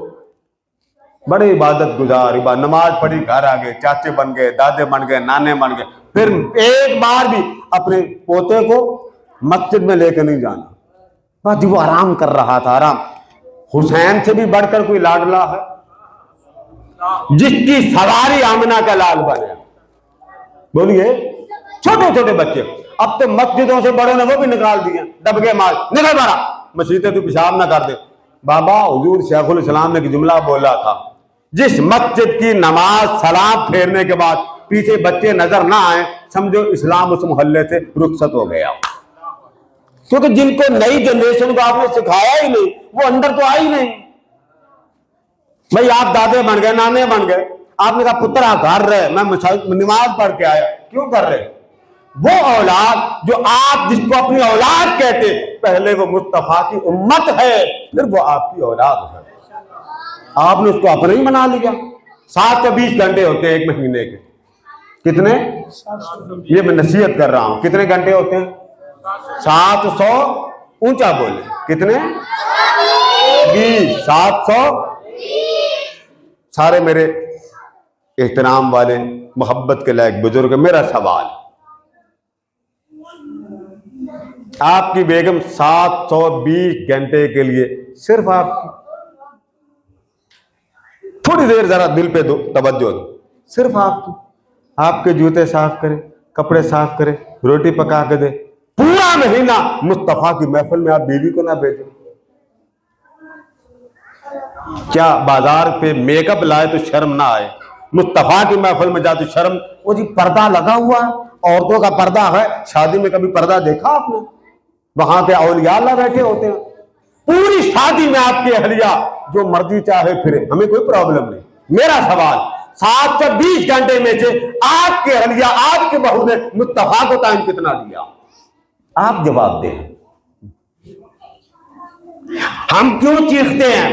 بڑے عبادت گزار, نماز پڑھی گھر آ گئے, چاچے بن گئے, دادے بن گئے, نانے بن گئے, پھر ایک بار بھی اپنے پوتے کو مسجد میں لے کے نہیں جانا. بس وہ آرام کر رہا تھا, آرام. حسین سے بھی بڑھ کر کوئی لاڈلا ہے؟ جس کی سواری آمنہ کا لال بنے. بولیے, چھوٹے چھوٹے بچے, اب تو مسجدوں سے بڑوں نے وہ بھی نکال دیے, دبکے مار, نکل بڑا مسجد تو پیشاب نہ کر دے. بابا حضور شیخ الاسلام نے ایک جملہ بولا تھا, جس مسجد کی نماز سلام پھیرنے کے بعد پیچھے بچے نظر نہ آئے, سمجھو اسلام اس محلے سے رخصت ہو گیا. کیونکہ جن کو نئی جنریشن کو آپ نے سکھایا ہی نہیں, وہ اندر تو آئی نہیں. بھائی آپ دادے بن گئے, نانے بن گئے, آپ نے کہا پتر آپ گھر رہے, میں نماز پڑھ کے آیا, کیوں کر رہے؟ وہ اولاد جو آپ جس کو اپنی اولاد کہتے, پہلے وہ مصطفیٰ کی امت ہے, پھر وہ آپ کی اولاد ہے. آپ نے اس کو اپنا ہی بنا لیا. 720 گھنٹے ہوتے ہیں ایک مہینے کے. کتنے؟ یہ میں نصیحت کر رہا ہوں, کتنے گھنٹے ہوتے ہیں؟ 700. اونچا بولے, کتنے؟ 20. 700. سارے میرے احترام والے محبت کے لائق بزرگ, میرا سوال, آپ کی بیگم 720 گھنٹے کے لیے صرف آپ تھوڑی دیر ذرا دل پہ توجہ دو, صرف آپ کے جوتے صاف کرے, کپڑے صاف کرے, روٹی پکا کے دے, پورا مہینہ مصطفیٰ کی محفل میں آپ بیوی کو نہ بھیجیں. کیا بازار پہ میک اپ لائے تو شرم نہ آئے؟ مصطفیٰ کی محفل میں جا تو شرم. وہ جی پردہ لگا ہوا ہے, عورتوں کا پردہ ہے, شادی میں کبھی پردہ دیکھا آپ نے؟ وہاں پہ اولیاء اللہ بیٹھے ہوتے ہیں, پوری شادی میں آپ کی اہلیہ جو مرضی چاہے پھرے, ہمیں کوئی پرابلم نہیں. میرا سوال, 720 گھنٹے میں سے آپ کے اہلیہ, آپ کے بہو نے مصطفیٰ کو ٹائم کتنا دیا؟ آپ جواب دیں. ہم کیوں چیختے ہیں؟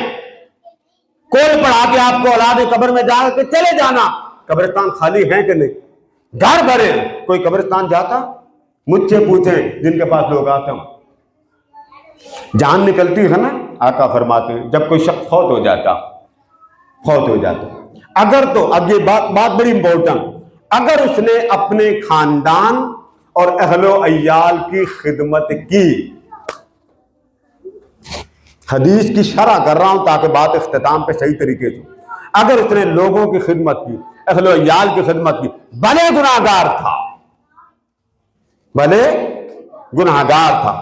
کول پڑھا کے آپ کو اولاد قبر میں جا کے چلے جانا، قبرستان خالی ہیں کہ نہیں؟ گھر بھرے، کوئی قبرستان جاتا؟ مجھ سے پوچھیں جن کے پاس لوگ آتے ہوں، جان نکلتی ہے نا، آقا فرماتے ہیں جب کوئی شخص فوت ہو جاتا، اگر تو اب یہ بات بڑی امپورٹنٹ، اگر اس نے اپنے خاندان اور اہل و عیال کی خدمت کی، حدیث کی شرح کر رہا ہوں تاکہ بات اختتام پہ صحیح طریقے سے، اگر اس نے لوگوں کی خدمت کی، اہل و عیال کی خدمت کی، بھلے گناہگار تھا،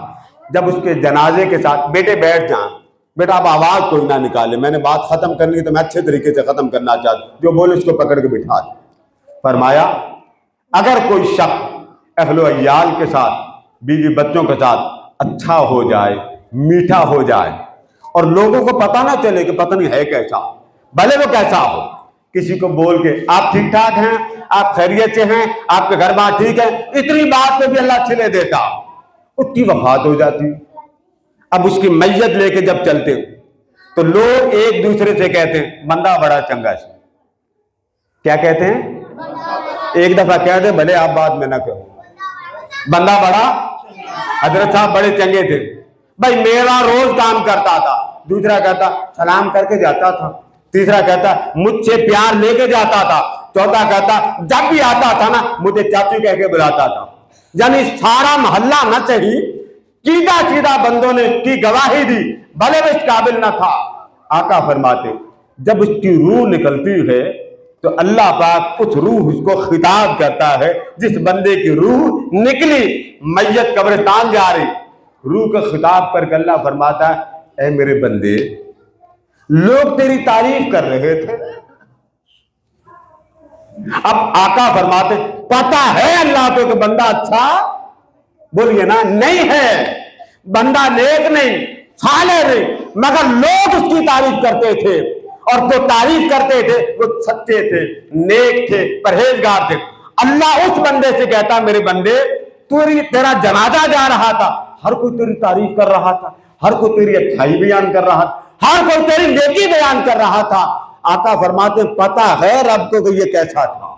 جب اس کے جنازے کے ساتھ بیٹے بیٹھ جائیں، بیٹا آپ آواز کوئی نہ نکالے، میں نے بات ختم کرنی ہے تو میں اچھے طریقے سے ختم کرنا چاہتا ہوں، جو بولے اس کو پکڑ کے بٹھا دیں۔ فرمایا اگر کوئی شخص اہل و عیال کے ساتھ، بیوی بچوں کے ساتھ اچھا ہو جائے، میٹھا ہو جائے، اور لوگوں کو پتہ نہ چلے کہ پتہ نہیں ہے کیسا، بھلے وہ کیسا ہو، کسی کو بول کے آپ ٹھیک ٹھاک ہیں، آپ خیریت سے ہیں، آپ کے گھر بار ٹھیک ہے، اتنی بات پہ بھی اللہ چھلے دیتا، اس کی وفات ہو جاتی۔ اب اس کی میت لے کے جب چلتے تو لوگ ایک دوسرے سے کہتے ہیں بندہ بڑا چنگا سی، کیا کہتے ہیں؟ ایک دفعہ کہہ دیں، بھلے آپ بات میں نہ کہو، بندہ بڑا، حضرت صاحب بڑے چنگے تھے، بھائی میرا روز کام کرتا تھا، دوسرا کہتا سلام کر کے جاتا تھا، تیسرا کہتا مجھ سے پیار لے کے جاتا تھا، چوتھا کہتا جب بھی آتا تھا نا مجھے چاچو کہہ کے بلاتا تھا۔ یعنی سارا محلہ نہ صحیح، سیدھا بندوں نے کی گواہی دی، بھلے وہ اس قابل نہ تھا۔ آقا فرماتے جب اس کی روح نکلتی ہے تو اللہ پاک اس روح اس کو خطاب کرتا ہے، جس بندے کی روح نکلی، میت قبرستان جا رہی، روح کا خطاب کر کے اللہ فرماتا ہے اے میرے بندے، لوگ تیری تعریف کر رہے تھے۔ اب آقا فرماتے پتہ ہے اللہ کو کہ بندہ اچھا، بولیے نا، نہیں ہے، بندہ نیک نہیں، صالح نہیں، مگر لوگ اس کی تعریف کرتے تھے، اور جو تعریف کرتے تھے وہ سچے تھے، نیک تھے، پرہیزگار تھے۔ اللہ اس بندے سے کہتا میرے بندے تیرا جنازہ جا رہا تھا، ہر کوئی تیری تعریف کر رہا تھا، ہر کوئی تیری اچھائی بیان کر رہا تھا، ہر کوئی تیری نیکی بیان کر رہا تھا۔ آقا فرماتے ہیں پتہ ہے رب کو کہ یہ کیسا تھا۔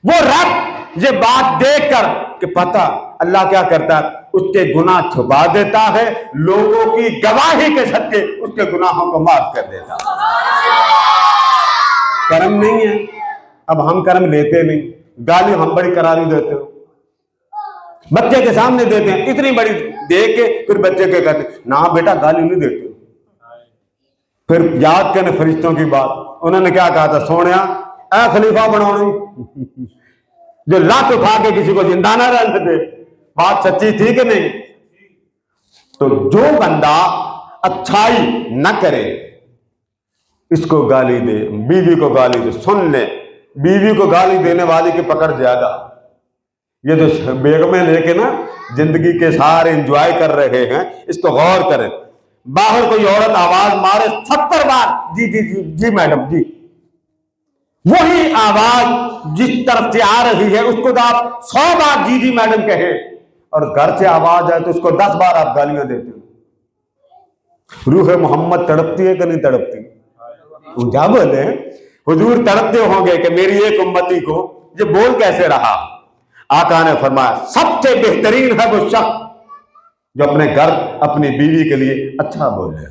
وہ رب یہ بات دیکھ کر کہ پتہ، اللہ کیا کرتا ہے، اس کے گناہ چھپا دیتا ہے، لوگوں کی گواہی کے صدقے اس کے گناہوں کو معاف کر دیتا ہے۔ کرم نہیں ہے، اب ہم کرم لیتے نہیں، گالی ہم بڑی کراری دیتے ہو، بچے کے سامنے دیتے ہیں، اتنی بڑی دیکھ کے پھر بچے کے کہتے ہیں نہ بیٹا گالی نہیں دیتے۔ پھر یاد کرنے فرشتوں کی بات، انہوں نے کیا کہا تھا، سونیا اے خلیفہ بناؤ، جو لات اٹھا کے کسی کو زندہ نہ رہنے دے، بات سچی تھی کہ نہیں؟ تو جو بندہ اچھائی نہ کرے، اس کو گالی دے، بیوی کو گالی دے، سن لے، بیوی کو گالی دینے والی کی پکڑ زیادہ۔ یہ جو بیگمیں لے کے نا زندگی کے سارے انجوائے کر رہے ہیں، اس کو غور کریں، باہر کوئی عورت آواز مارے 70 بار جی جی جی جی میڈم جی، وہی آواز جس طرف سے آ رہی ہے اس کو تو آپ 100 بار جی جی میڈم کہیں، اور گھر سے آواز آئے تو اس کو 10 بار آپ گالیاں دیتے ہیں۔ روح محمد تڑپتی ہے کہ نہیں تڑپتی؟ کیا بولے، حضور تڑپتے ہوں گے کہ میری ایک امتی کو یہ بول کیسے رہا۔ آقا نے فرمایا سب سے بہترین ہے وہ شخص جو اپنے گھر اپنی بیوی کے لیے اچھا بولے۔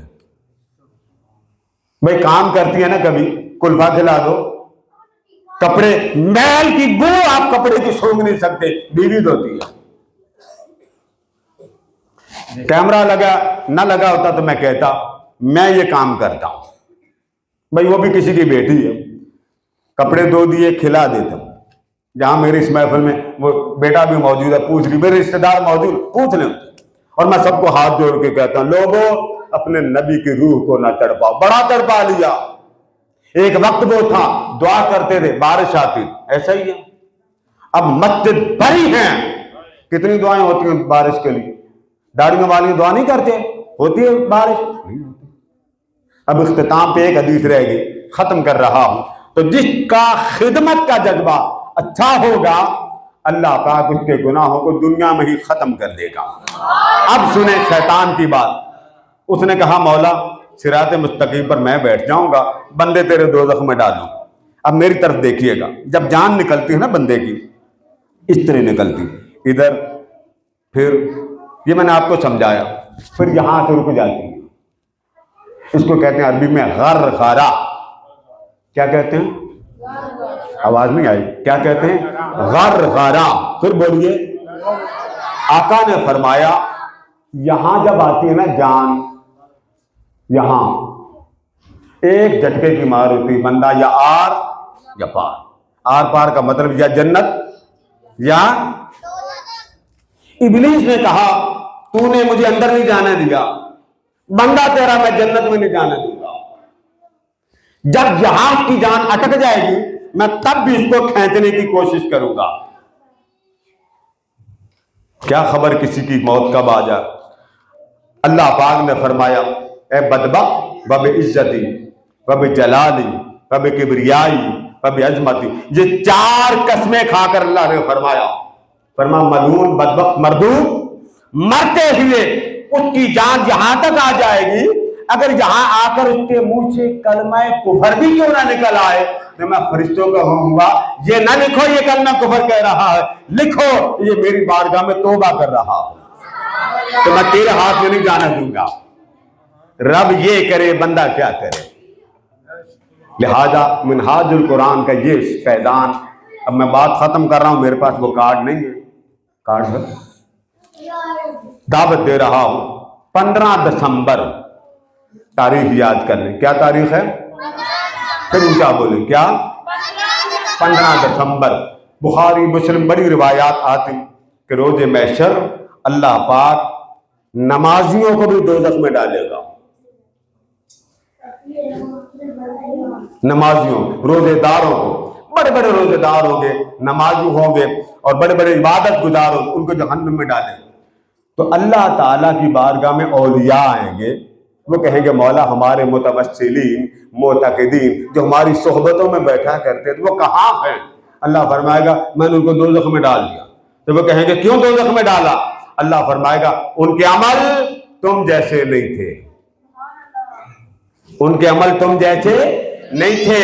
بھائی کام کرتی ہے نا، کبھی کلفا کھلا دو، کپڑے میل کی بو آپ کپڑے کی سونگ نہیں سکتے، بیوی دھوتی ہے۔ کیمرہ لگا نہ لگا ہوتا تو میں کہتا میں یہ کام کرتا ہوں، بھائی وہ بھی کسی کی بیٹی ہے، کپڑے دھو دیے کھلا دیتا ہوں۔ جہاں میری اس محفل میں وہ بیٹا بھی موجود ہے، پوچھ لی، میرے رشتہ دار موجود، پوچھ لیں، اور میں سب کو ہاتھ جوڑ کے کہتا ہوں لوگوں اپنے نبی کی روح کو نہ تڑپاؤ، بڑا تڑپا لیا۔ ایک وقت وہ تھا دعا کرتے تھے بارش آتی، ایسا ہی ہے، اب مسجد بھری ہیں، کتنی دعائیں ہوتی ہیں بارش کے لیے، داڑیوں والی دعا نہیں کرتے، ہوتی ہے بارش نہیں ہوتی۔ اب اختتام پہ ایک حدیث رہ گئی، ختم کر رہا ہوں۔ تو جس کا خدمت کا جذبہ اچھا ہوگا، اللہ پاک اس کے گناہوں کو دنیا میں ہی ختم کر دے گا۔ اب سنیں شیطان کی بات، اس نے کہا مولا صراط مستقیم پر میں بیٹھ جاؤں گا, بندے تیرے دوزخ میں ڈالوں. اب میری طرف دیکھیے گا, جب جان نکلتی ہے نا بندے کی اس طرح نکلتی ادھر, پھر یہ میں نے آپ کو سمجھایا, پھر یہاں سے رک جاتی ہے. اس کو کہتے ہیں عربی میں غرغرہ. کیا کہتے ہیں؟ آواز نہیں آئی, کیا کہتے ہیں؟ غرغرہ. پھر بولیے. آقا نے فرمایا یہاں جب آتی ہے نا جان, یہاں ایک جھٹکے کی مار ہوتی, بندہ یا آر یا پار. آر پار کا مطلب یا جنت یا. ابلیس نے کہا تو نے مجھے اندر نہیں جانے دیا, بندہ تیرا میں جنت میں نہیں جانے دوں گا. جب یہاں کی جان اٹک جائے گی میں تب بھی اس کو کھینچنے کی کوشش کروں گا. کیا خبر کسی کی موت کب آ جائے. اللہ پاک نے فرمایا اے بدبخت وب عزتی وب جلالی وب کبریائی وب عظمتی, یہ 4 قسمیں کھا کر اللہ نے فرمایا ملعون بدبخت مردود, مرتے ہوئے اس کی جان یہاں تک آ جائے گی, اگر یہاں آ کر اس کے منہ سے کلمہ کفر بھی کیوں نہ نکل آئے تو میں فرشتوں کو کہوں گا یہ نہ لکھو یہ کلمہ کفر کہہ رہا ہے, لکھو یہ میری بارگاہ میں توبہ کر رہا ہے, تو میں تیرے ہاتھ میں نہیں جانے دوں گا. رب یہ کرے بندہ کیا کرے. لہذا منہاج القرآن کا یہ فیضان. اب میں بات ختم کر رہا ہوں, میرے پاس وہ کارڈ نہیں ہے, کارڈ ہے, دعوت دے رہا ہوں 15 دسمبر. تاریخ یاد کر لیں. کیا تاریخ ہے؟ پھر اونچا بولیں. کیا؟ 15 دسمبر. بخاری مسلم بڑی روایات آتی کہ روز محشر اللہ پاک نمازیوں کو بھی دوزخ میں ڈالے گا. نمازیوں, روزے داروں کو, بڑے بڑے روزے دار ہوں گے, نمازی ہوں گے اور بڑے بڑے عبادت گزار ہوں گے, ان کو جہنم میں ڈالیں گے. تو اللہ تعالیٰ کی بارگاہ میں اولیاء آئیں گے, وہ کہیں گے مولا ہمارے متوسلین معتقدین جو ہماری صحبتوں میں بیٹھا کرتے تھے وہ کہاں ہیں؟ اللہ فرمائے گا میں نے ان کو دوزخ میں ڈال دیا. تو وہ کہیں گے کیوں دوزخ میں ڈالا؟ اللہ فرمائے گا ان کے عمل تم جیسے نہیں تھے, ان کے عمل تم جیسے نہیں تھے.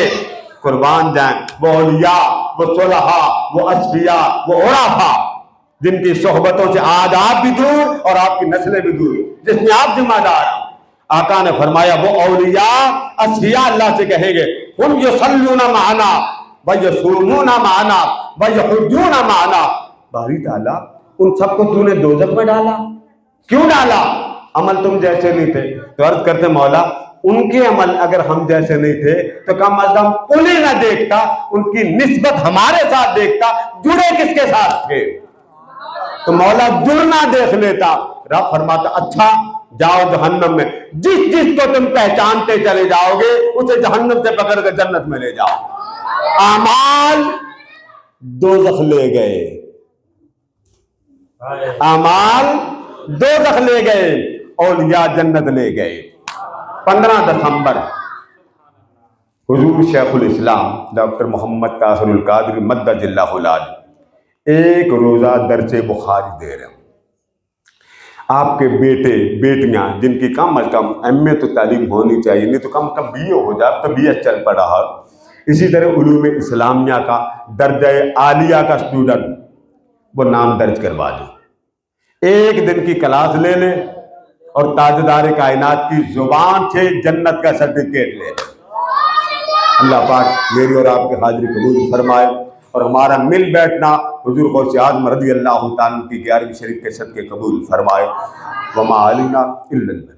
قربان جائیں وہ اولیاء, وہ صلحاء, وہ اصفیاء, وہ عرفاء جن کی صحبتوں سے آج آپ بھی دور اور آپ کی نسلیں بھی دور, جس میں آپ ذمہ دار ہیں. آقا نے فرمایا وہ اولیاء اصفیاء اللہ سے کہیں گے ہم یصلون معنا ویصومون معنا ویحجون معنا. باری تعالیٰ ان سب کو تو نے دوزخ میں ڈالا, کیوں ڈالا؟ عمل تم جیسے نہیں تھے. تو عرض کرتے مولا ان کے عمل اگر ہم جیسے نہیں تھے تو کم از کم انہیں نہ دیکھتا, ان کی نسبت ہمارے ساتھ دیکھتا, جڑے کس کے ساتھ تھے؟ تو مولا جڑنا دیکھ لیتا. رب فرماتا اچھا جاؤ جہنم میں, جس جس کو تم پہچانتے چلے جاؤ گے اسے جہنم سے پکڑ کر جنت میں لے جاؤ. اعمال دوزخ لے گئے, اعمال دوزخ لے گئے, اولیاء جنت لے گئے. 15 دسمبر حضور شیخ الاسلام ڈاکٹر محمد طاہر القادری مدد اللہ العالی ایک روزہ درس بخاری دے رہے ہیں. آپ کے بیٹے بیٹیاں جن کی کم از کم ایم اے تو تعلیم ہونی چاہیے, نہیں تو کم کم بی اے ہو جائے, تو بی اے چل پڑا ہے. اسی طرح علوم اسلامیہ کا درجہ عالیہ کا اسٹوڈنٹ وہ نام درج کروا دیں, ایک دن کی کلاس لے لے اور تاجدار کائنات کی زبان سے جنت کا سرٹیفکیٹ لے. اللہ پاک میری اور آپ کی حاضری قبول فرمائے اور ہمارا مل بیٹھنا حضور غوث اعظم رضی اللہ تعالیٰ کی 11ویں شریف کے صدقے قبول فرمائے. وما علینا الا البلاغ.